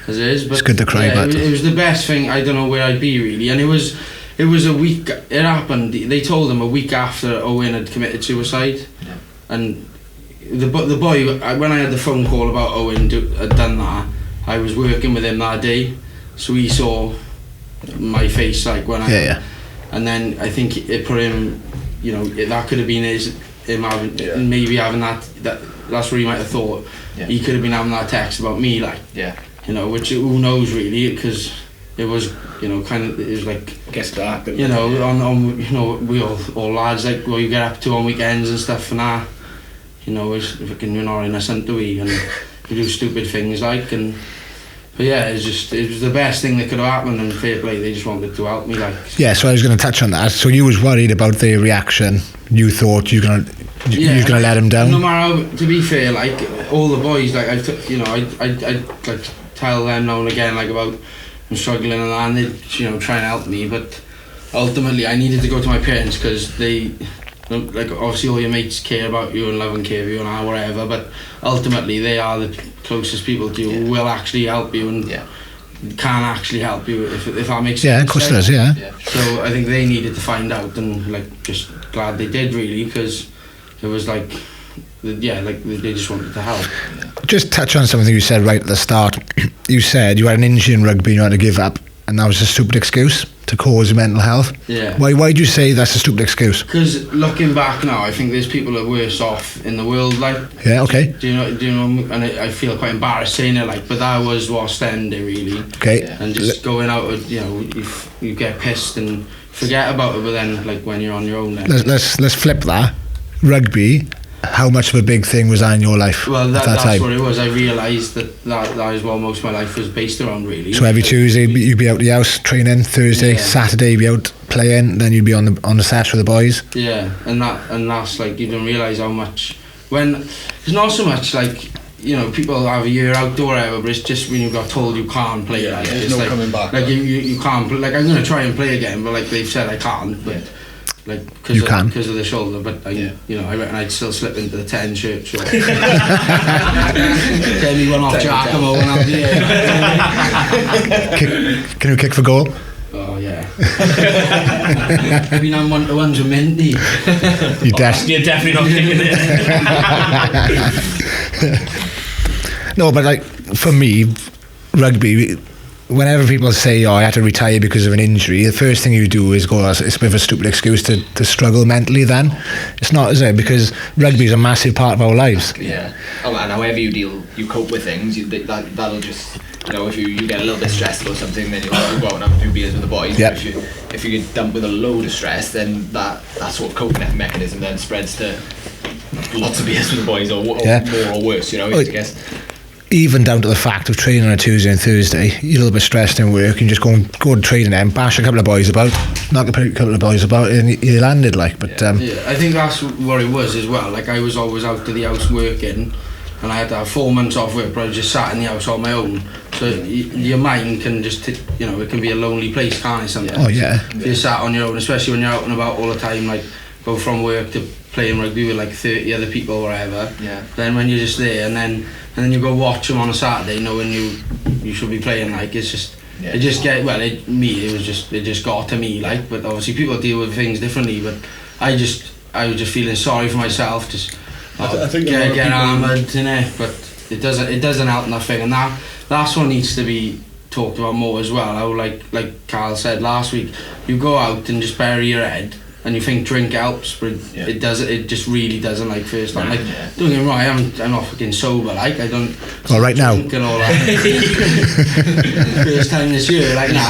S1: as it is, but
S4: it's good to cry, but
S1: it was the best thing. I don't know where I'd be really, and it was a week, it happened, they told him a week after Owen had committed suicide, and the boy, when I had the phone call about Owen had done that, I was working with him that day, so he saw my face when I and then I think it put him, that could have been him having maybe having that's where he might have thought he could have been having that text about me which who knows really, because it was kind of, it was
S8: gets dark,
S1: on we all lads what you get up to on weekends and stuff and that, it's fucking, you're not innocent, do we, and we do stupid things but yeah, it was the best thing that could have happened, and fair play, they just wanted to help me
S4: Yeah, so I was going to touch on that. So you was worried about their reaction. You thought you're gonna let them down.
S1: No matter, to be fair, all the boys, I tell them now and again about I'm struggling and that, and they try and help me, but ultimately I needed to go to my parents because they obviously all your mates care about you and love and care for you and whatever, but ultimately they are the closest people to you who will actually help you and can actually help you, if that makes sense.
S4: Yeah, of course it does,
S1: So I think they needed to find out, and just glad they did really, because it was they just wanted to help.
S4: Just touch on something you said right at the start. You said you had an injury in rugby and you had to give up, and that was a stupid excuse. to cause mental health.
S1: Yeah.
S4: Why do you say that's a stupid excuse?
S1: Because looking back now, I think there's people that are worse off in the world, like.
S4: Yeah, okay.
S1: Do you know? And I feel quite embarrassed saying it, like, but that was what's ended really.
S4: Okay.
S1: And just going out, you get pissed and forget about it, but then like when you're on your own, then.
S4: Let's flip that. Rugby. How much of a big thing was that in your life?
S1: Well,
S4: that's
S1: time? What it was. I realised that is what most of my life was based around, really.
S4: So every Tuesday you'd be out the house training, Thursday, Saturday you'd be out playing, then you'd be on the set with the boys.
S1: Yeah, and that's like you don't realise how much it's not so much like people have a year out or whatever, but it's just when you got told you can't play.
S7: Like, there's no coming back.
S1: Like you can't play. Like I'm gonna try and play again, but like they've said I can't. But. Yeah. Like because of the shoulder, but I reckon I'd still slip into the 10 shirt short. Get me one off Giacomo when I'm here.
S4: Can you kick for goal?
S1: Oh yeah. I've been on 1-to-1s with Minty.
S8: You're definitely not kicking
S4: it. No, but like for me, rugby. Whenever people say, I had to retire because of an injury, the first thing you do is go, it's a bit of a stupid excuse to struggle mentally then. It's not, is it? Because rugby is a massive part of our lives.
S6: Yeah. And however you cope with things, that'll just, if you get a little bit stressed about something, then you'll go out and have a few beers with the boys.
S4: Yep.
S6: If you get dumped with a load of stress, then that sort of coping mechanism then spreads to lots of beers with the boys, or more or worse, I guess.
S4: Even down to the fact of training on a Tuesday and Thursday, you're a little bit stressed in work, and just go to training then, bash a couple of boys about, knock a couple of boys about, and you landed like. But
S1: I think that's what it was as well. Like I was always out to the house working, and I had to have 4 months off work, but I was just sat in the house on my own. So your mind can just, it can be a lonely place, can't it? Sometimes.
S4: Oh yeah.
S1: If you're sat on your own, especially when you're out and about all the time, like go from work to playing rugby with like 30 other people or whatever.
S6: Yeah.
S1: Then when you're just there, and then you go watch them on a Saturday, knowing you should be playing. Like it's just, it just just got to me. Like, but obviously people deal with things differently. But I was just feeling sorry for myself. Just
S7: I think
S1: get hammered, but it doesn't help nothing. And that's what needs to be talked about more as well. How like Carl said last week, you go out and just bury your head. And you think drink helps, but it doesn't. It just really doesn't. Like first time, don't get me wrong. I'm not fucking sober. Like I don't.
S4: Well, right now.
S1: And all that. First time this year, like nah.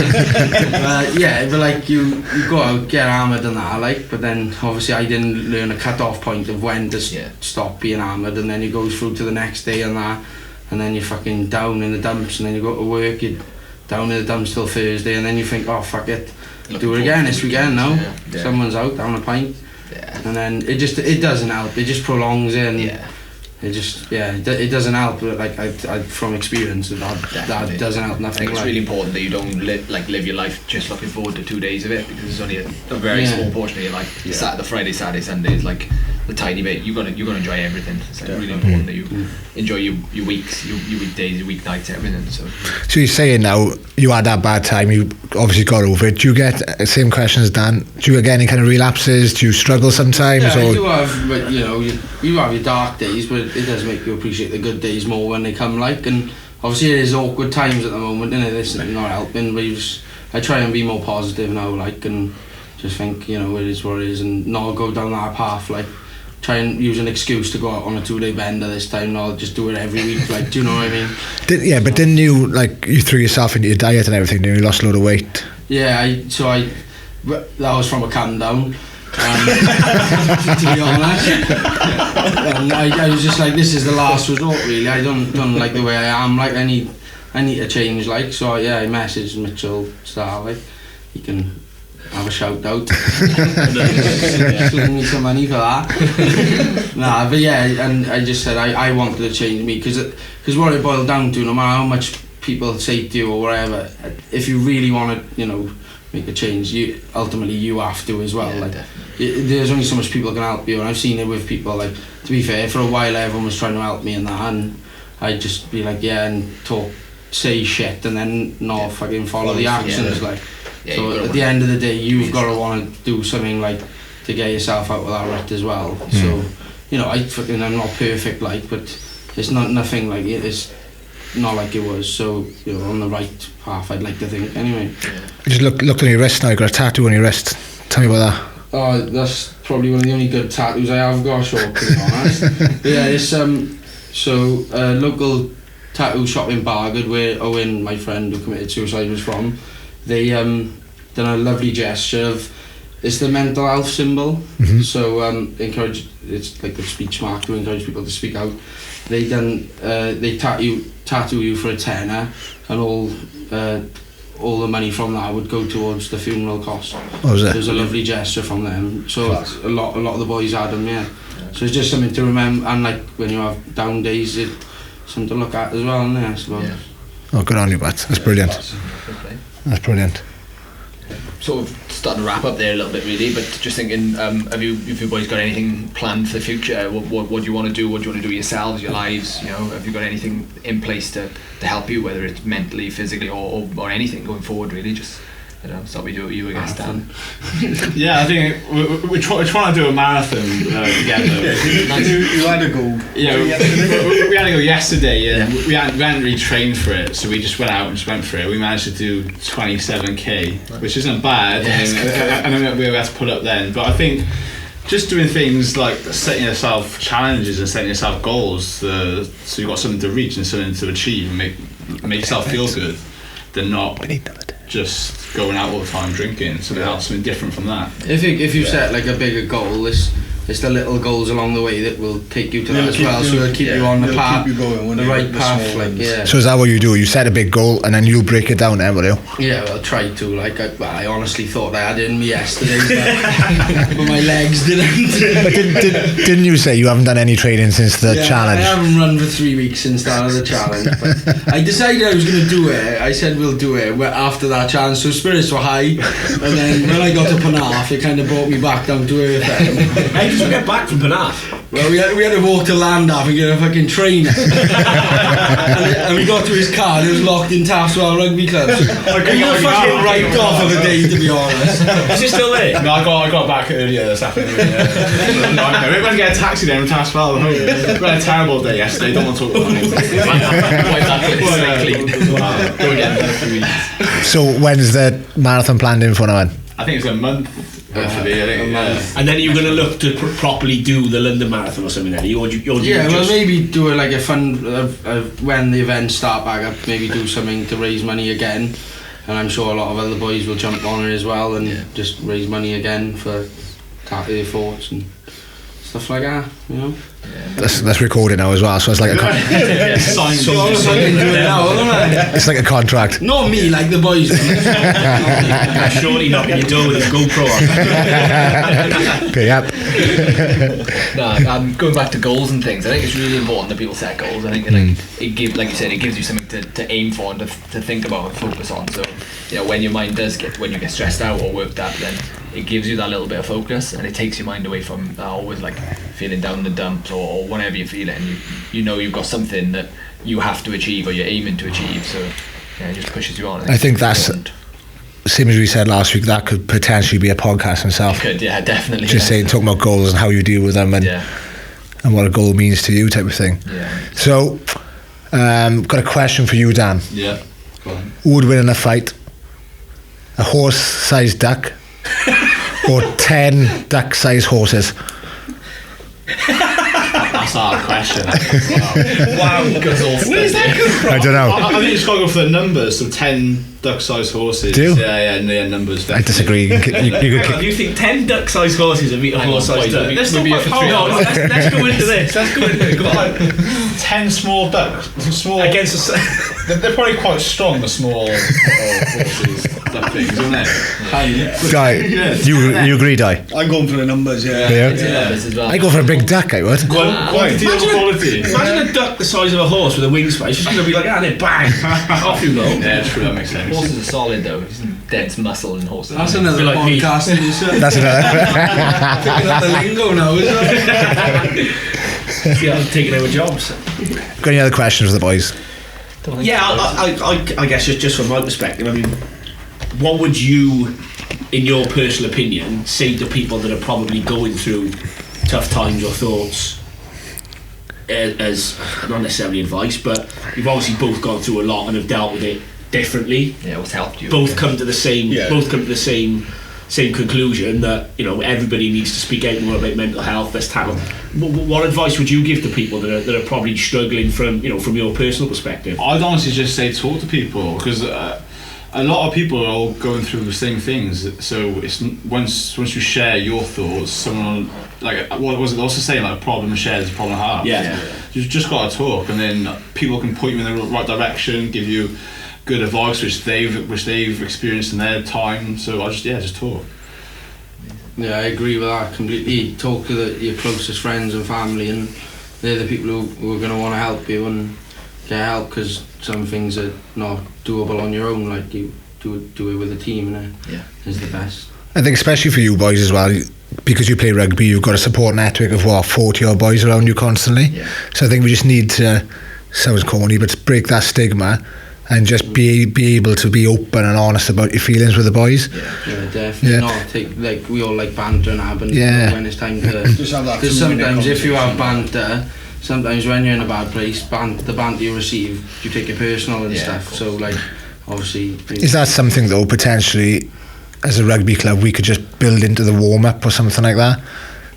S1: But like you go out, get hammered and that. Like, but then obviously I didn't learn a cut-off point of when to stop being hammered, and then it goes through to the next day and that, and then you're fucking down in the dumps, and then you go to work, you're down in the dumps till Thursday, and then you think, oh fuck it. Do it again this weekend now. Yeah. Someone's out having a pint, and then it doesn't help. It just prolongs it, and it doesn't help. But like I from experience, that doesn't help nothing.
S6: I think it's really important that you don't live your life just looking forward to 2 days of it, because it's only a very small portion of your life. The Friday, Saturday, Sunday is like the tiny bit. You're gonna enjoy everything. It's like really important that you enjoy your weeks, your weekdays, your weeknights, everything. So
S4: you're saying now you had that bad time, you obviously got over it. Do you get the same question as Dan? Do you get any kind of relapses? Do you struggle sometimes?
S1: Yeah, I do have, but you have your dark days, but it does make you appreciate the good days more when they come. Like, and obviously it is awkward times at the moment, and this is not helping. But I try and be more positive now, like, and just think it is what it is, and not go down that path. Like, try and use an excuse to go out on a 2-day bender this time, and I'll just do it every week. Like, do you know what I mean?
S4: But didn't you you threw yourself into your diet and everything? Didn't you lost a load of weight?
S1: Yeah, that was from a come down. To be honest, and I was just like, this is the last resort. Really, I don't like the way I am. Like, I need to change. Like, so I messaged Mitchell Starr. Like, he can have a shout out. Sling me some money for that. Nah, but and I just said I wanted to change me, because what it boiled down to, no matter how much people say to you or whatever, if you really want to, make a change, you ultimately have to as well. There's only so much people can help you, and I've seen it with people. Like, to be fair, for a while everyone was trying to help me and that, and I'd just be like, and say shit, and then not fucking follow the actions. So at the end of the day, you've got to want to do something like to get yourself out of that rut as well. So I'm not perfect, but it's not nothing like it. not like it was. So on the right path, I'd like to think. Anyway.
S4: Just looked on your wrist now. You've got a tattoo on your wrist. Tell me about that.
S1: Oh, that's probably one of the only good tattoos I have got, to be honest. But yeah, it's local tattoo shop in Bargood where Owen, my friend who committed suicide, was from. They done a lovely gesture of, it's the mental health symbol. Mm-hmm. So it's like the speech mark to encourage people to speak out. They tattoo you for a tenner, and all the money from that would go towards the funeral cost.
S4: Oh, was it?
S1: It was a lovely gesture from them. So a lot of the boys had them, yeah. So it's just something to remember, and like when you have down days, it's something to look at as well, isn't it, I suppose. Yeah.
S4: Oh, good on you, Bat. That's brilliant. That's brilliant.
S6: Sort of starting to wrap up there a little bit, really, but just thinking, have you boys got anything planned for the future? What do you want to do? What do you want to do yourselves, your lives? Have you got anything in place to help you, whether it's mentally, physically, or anything going forward, really? Just start with you, I guess, Dan.
S5: Yeah, I think we're trying to do a marathon together.
S7: You had a go.
S5: Yeah, we had to go yesterday, and we hadn't really trained for it, so we just went out and just went for it. We managed to do 27k, which isn't bad. I know we had to put up then, but I think just doing things like setting yourself challenges and setting yourself goals, so you've got something to reach and something to achieve, and make yourself feel good. Than not just going out all the time drinking. Something different from that.
S1: If you set like a bigger goal, it's the little goals along the way that will take you to that as well. So it'll keep you on the path, the right path.
S4: So is that what you do? You set a big goal and then you break it down, will you?
S1: Yeah, well, I tried to. I honestly thought I had it in me yesterday, but my legs didn't.
S4: But didn't you say you haven't done any training since the challenge?
S1: I haven't run for 3 weeks since that was the challenge. But I decided I was going to do it. I said we'll do it after that challenge. So spirits were high, and then when I got to Penarth, it kind of brought me back down to earth.
S8: How did you get back from Penarth?
S1: Well, we had to walk to Landaf and get a fucking trainer. and we got to his car and it was locked in Taftswell Rugby Club. So I got fucking right off of the day, to be honest.
S8: Is it still there?
S5: No, I got back earlier this afternoon. We went to get a taxi there in Taftswell. We had a terrible day yesterday. Don't want to talk about it.
S4: So when's the marathon planned in for now?
S5: I think it's a month.
S8: And then you're going to look to properly do the London Marathon or something then?
S1: Maybe do like a fun when the events start back up, maybe do something to raise money again, and I'm sure a lot of other boys will jump on it as well and just raise money again for Tackle Your Thoughts and stuff like that,
S4: That's recorded now as well, so it's like a it's like a contract.
S1: Not me, like the boys.
S8: Surely knocking your door with a GoPro on.
S4: Okay, yep.
S6: Going back to goals and things, I think it's really important that people set goals. I think it gives you something to aim for and to think about and focus on. So when your mind when you get stressed out or worked up, then it gives you that little bit of focus and it takes your mind away from always like feeling down the dumps or whenever you feel it, and you've got something that you have to achieve or you're aiming to achieve, so it just pushes you on.
S4: I think that's same as we said last week, that could potentially be a podcast himself.
S6: It could, yeah, definitely.
S4: Just talking about goals and how you deal with them and what a goal means to you, type of thing.
S6: Yeah.
S4: So got a question for you, Dan.
S5: Yeah, go on.
S4: Who would win in a fight? A horse-sized duck or 10 duck-sized horses?
S5: That's a hard question.
S6: Wow. Where's that come from?
S4: I don't know.
S5: I think you just got to go for the numbers. So 10 duck-sized horses.
S4: Do you?
S5: Yeah, numbers.
S4: I disagree.
S8: You think 10 duck-sized horses would beat a horse-sized duck? Let's go into this. Let's go into it. Go on.
S5: 10 small ducks.
S8: Against
S5: they're probably quite strong, the small horses. Duck things, isn't it?
S4: Guy, you agree, Di?
S7: I'm going for the numbers,
S4: I go for a big duck, I would.
S5: Quantity over quality.
S8: Imagine a duck the size of a horse with a wingspan. It's just going to be like, then bang, off you go.
S5: Yeah, true, that makes sense.
S6: Horses are solid though. Dense muscle and horses.
S1: That's another podcast.
S4: That's another.
S1: Picking up the lingo now, isn't it?
S8: See, I'm taking over jobs.
S4: Got any other questions for the boys?
S8: Yeah, I guess just from my perspective, I mean, what would you, in your personal opinion, say to people that are probably going through tough times or thoughts as not necessarily advice, but you've obviously both gone through a lot and have dealt with it differently.
S6: Yeah, what's helped you?
S8: Both come to the same conclusion that, you know, everybody needs to speak out more about mental health. Let's tackle. What advice would you give to people that are probably struggling from your personal perspective?
S5: I'd honestly just say talk to people, because a lot of people are all going through the same things. So it's once you share your thoughts, someone, like, what was it also saying, like, a problem shared is a problem halved.
S8: Yeah.
S5: You've just got to talk, and then people can point you in the right direction, give you good advice which they've experienced in their time. So I just talk.
S1: Yeah, I agree with that completely. Talk to your closest friends and family, and they're the people who are going to want to help you and get help, because some things are not doable on your own. Like, you do it with a team, and it is the best.
S4: I think especially for you boys as well, because you play rugby, you've got a support network of 40 odd boys around you constantly. Yeah. So I think we just need to, sounds corny, but break that stigma and just be able to be open and honest about your feelings with the boys.
S1: Yeah, definitely. Not take, like, we all like banter and have, and when it's time to,
S7: just have that,
S1: because sometimes if you have banter, sometimes when you're in a bad place, the banter you receive, you take it personal and stuff. So, like, obviously,
S4: is that something though potentially as a rugby club we could just build into the warm-up or something like that?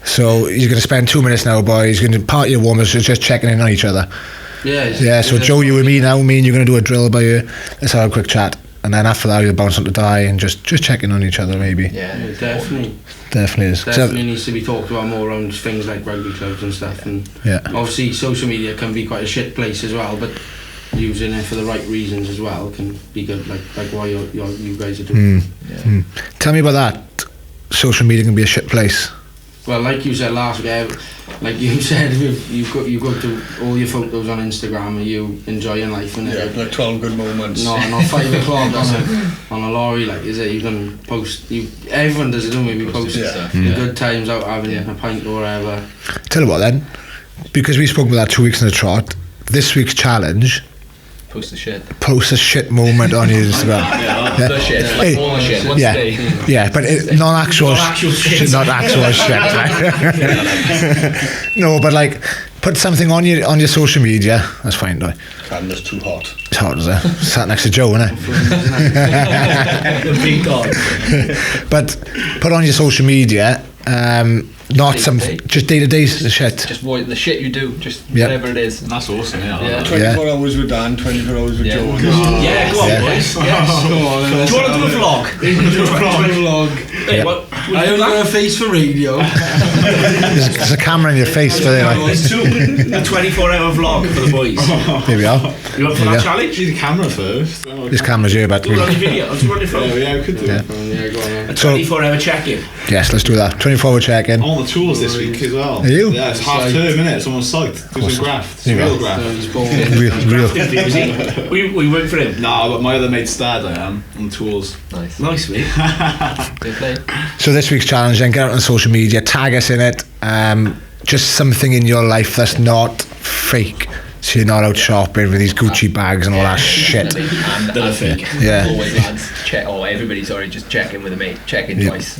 S4: So you're going to spend 2 minutes now, boys, you're going to part of your warm-ups just checking in on each other. So Joe, you and me now, you're going to do a drill by you, let's have a quick chat, and then after that you'll bounce on to die and just checking on each other, maybe.
S1: Definitely
S4: is.
S1: Definitely needs to be talked about more around things like rugby clubs and stuff. And obviously social media can be quite a shit place as well, but using it for the right reasons as well can be good, like why you guys are doing.
S4: Tell me about that. Social media can be a shit place.
S1: Well, like you said last week, like you said, you go to all your photos on Instagram and you enjoying life, and
S7: like 12 good moments.
S1: No, not 5 o'clock on a lorry, like, is it? You can post. Everyone does it, don't we? We post the good times out having a pint or whatever.
S4: Tell you what then, because we spoke about that 2 weeks in the trot. This week's challenge.
S6: Post a shit moment on your Instagram. The shit, like all the shit. Once a day.
S4: Yeah, but not actual shit. Not actual shit. Right? No, but like, put something on your social media. That's fine, though.
S7: Camera's too hot.
S4: It's hot, is it? Sat next to Joe, isn't it?
S8: The big dog.
S4: But put on your social media. Not day some just day-to-day shit.
S6: Just the shit you do, just whatever it is.
S5: And that's awesome,
S7: 24 hours with Dan, 24 hours with Joe.
S8: Go on, boys. Yes. Go on. Do you want to do a vlog?
S1: Hey, I only got a face for radio.
S4: There's a camera in your face for
S8: a 24-hour vlog for the boys.
S4: Here we are.
S8: You up for that challenge?
S5: Do the camera first.
S4: This camera's here, but
S8: do it on your video. Do it on your phone.
S5: Yeah, we could do it.
S1: Go on.
S8: A 24-hour check-in.
S4: Yes, let's do that. 24-hour check-in.
S5: On the tools this week as well.
S4: Are you?
S5: Yeah, it's half term, isn't it? It's on the site. Do some grafts. Real grafts.
S4: Real.
S8: We went for him.
S5: Nah, but my other mate's dad, I am, on the tools.
S8: Nice, mate. Good play.
S4: So this week's challenge, then, get out on social media, tag us in it. Just something in your life that's not fake. So you're not out shopping with these Gucci bags and all that shit.
S8: That are fake.
S4: Yeah.
S6: Always lads, everybody, just check in with a mate. Check in twice.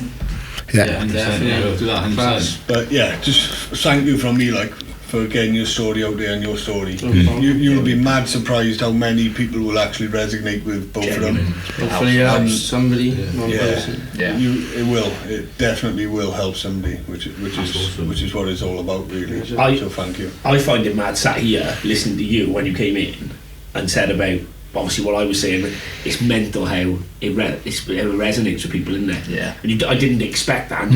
S1: Yeah, definitely.
S5: We'll do that 100%.
S7: But just thank you from me, like, for getting your story out there and your story. You'll be mad surprised how many people will actually resonate with both of them.
S1: Hopefully it helps somebody.
S7: It will. It definitely will help somebody, which is what it's all about, really. So thank you.
S8: I find it mad sat here listening to you when you came in and said about obviously what I was saying, but it's mental how it resonates with people, isn't it?
S6: Yeah.
S8: And I didn't expect that.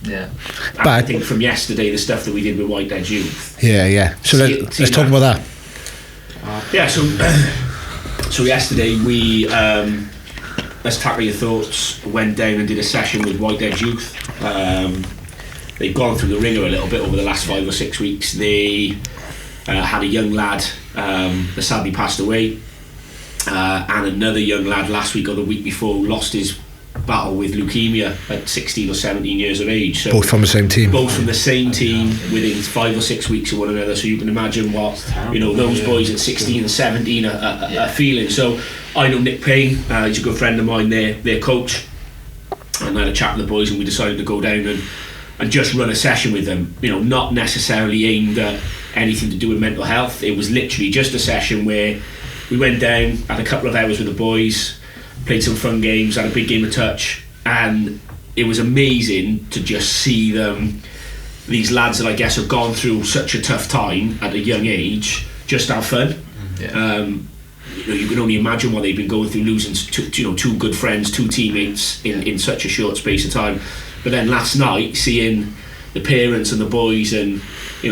S8: Yeah.
S4: But
S8: I think from yesterday, the stuff that we did with White Edge Youth.
S4: Yeah. So let's talk about that.
S8: So yesterday we Let's Tackle Your Thoughts went down and did a session with White Edge Youth. They've gone through the ringer a little bit over the last 5 or 6 weeks. They had a young lad that sadly passed away, and another young lad last week or the week before who lost his battle with leukemia at 16 or 17 years of age. So
S4: both from the same team.
S8: Both from the same team within 5 or 6 weeks of one another. So you can imagine what those boys at 16 and 17 are feeling. So I know Nick Payne, he's a good friend of mine, their coach, and I had a chat with the boys and we decided to go down and just run a session with them. Not necessarily aimed at anything to do with mental health. It was literally just a session where we went down, had a couple of hours with the boys, played some fun games, had a big game of touch, and it was amazing to just see them, these lads that I guess have gone through such a tough time at a young age, just have fun. You can only imagine what they've been going through, losing two good friends, 2 teammates in such a short space of time. But then last night, seeing the parents and the boys, and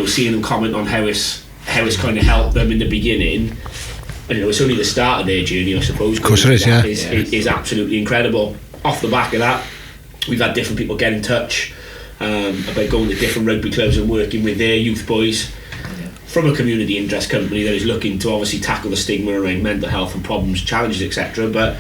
S8: seeing them comment on how it's kind of helped them in the beginning. And it's only the start of their journey, I suppose.
S4: Of course it is, yeah.
S8: Is absolutely incredible. Off the back of that, we've had different people get in touch about going to different rugby clubs and working with their youth boys from a community interest company that is looking to obviously tackle the stigma around mental health and problems, challenges, etc. But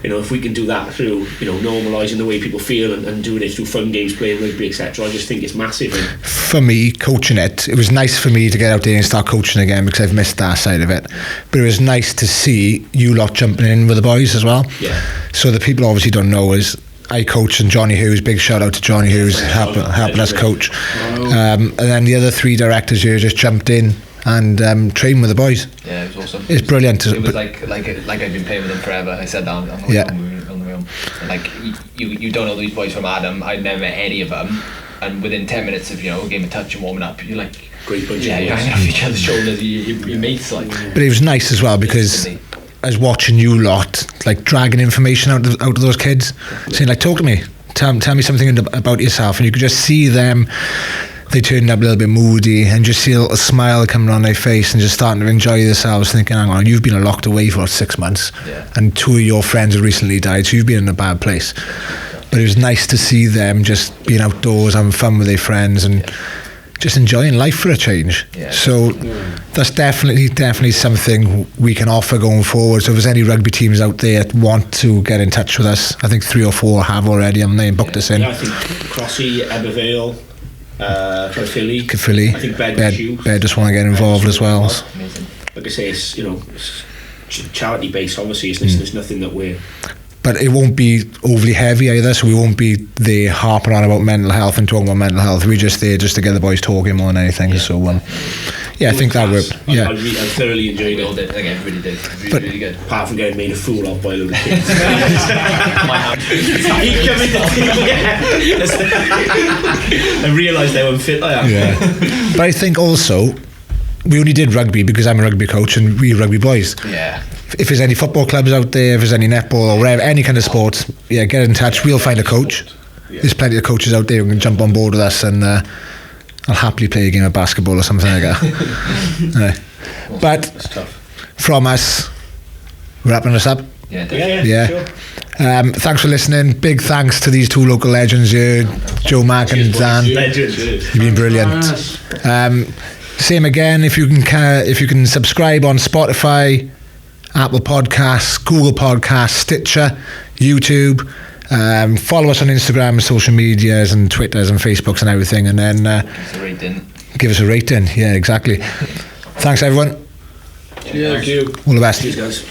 S8: if we can do that through normalising the way people feel and doing it through fun games, playing rugby, etc., I just think it's massive.
S4: For me, coaching it was nice for me to get out there and start coaching again, because I've missed that side of it. But it was nice to see you lot jumping in with the boys as well.
S8: Yeah.
S4: So the people obviously don't know is I coach, and Johnny Hughes, big shout out to Johnny Hughes helping us coach. And then the other 3 directors here just jumped in and train with the boys.
S6: Yeah, it was awesome.
S4: It's brilliant.
S6: It was like I've been playing with them forever. I said that on the way home. And like you don't know these boys from Adam. I'd never met any of them, and within 10 minutes of a game of touch and warming up, you're like
S8: great bunch.
S6: Yeah, you're hanging off each other's shoulders. Your mates like.
S4: But it was nice as well, because I was watching you lot like dragging information out of those kids, saying like, talk to me, tell me something about yourself, and you could just see them. They turned up a little bit moody, and just see a little smile coming on their face, and just starting to enjoy themselves, thinking, hang on, you've been locked away for 6 months, and 2 of your friends have recently died, so you've been in a bad place. But it was nice to see them just being outdoors, having fun with their friends, and just enjoying life for a change. So that's definitely something we can offer going forward. So if there's any rugby teams out there that want to get in touch with us, I think 3 or 4 have already, and they booked us in.
S8: I think Crossy, Ebervale,
S4: Caerphilly.
S8: I think
S4: Bed just want to get involved as well.
S8: Like I say, it's charity based. Obviously, it's nothing that we're.
S4: But it won't be overly heavy either, so we won't be there harping on about mental health and talking about mental health. We're just there just to get the boys talking more than anything. So I think that worked. Yeah,
S8: I thoroughly enjoyed it.
S6: I think everybody did. Really good.
S8: Apart from getting made a fool of by a load of kids. I realised how unfit I am.
S4: Yeah. But I think also we only did rugby because I'm a rugby coach and we're rugby boys.
S6: Yeah.
S4: If there's any football clubs out there, if there's any netball or whatever, any kind of sport, get in touch. We'll find a coach. There's plenty of coaches out there who can jump on board with us, and I'll happily play a game of basketball or something like that. But from us, wrapping us up.
S6: Yeah.
S8: Sure.
S4: Thanks for listening. Big thanks to these 2 local legends here, Joe Mack and Dan.
S8: Legends.
S4: You've been brilliant. Same again. If you can subscribe on Spotify, Apple Podcasts, Google Podcasts, Stitcher, YouTube. Follow us on Instagram, social medias, and Twitters and Facebooks and everything, and then give us a rating. Yeah, exactly. Thanks, everyone.
S8: Cheers. Thank you.
S4: All the best.
S8: Cheers, guys.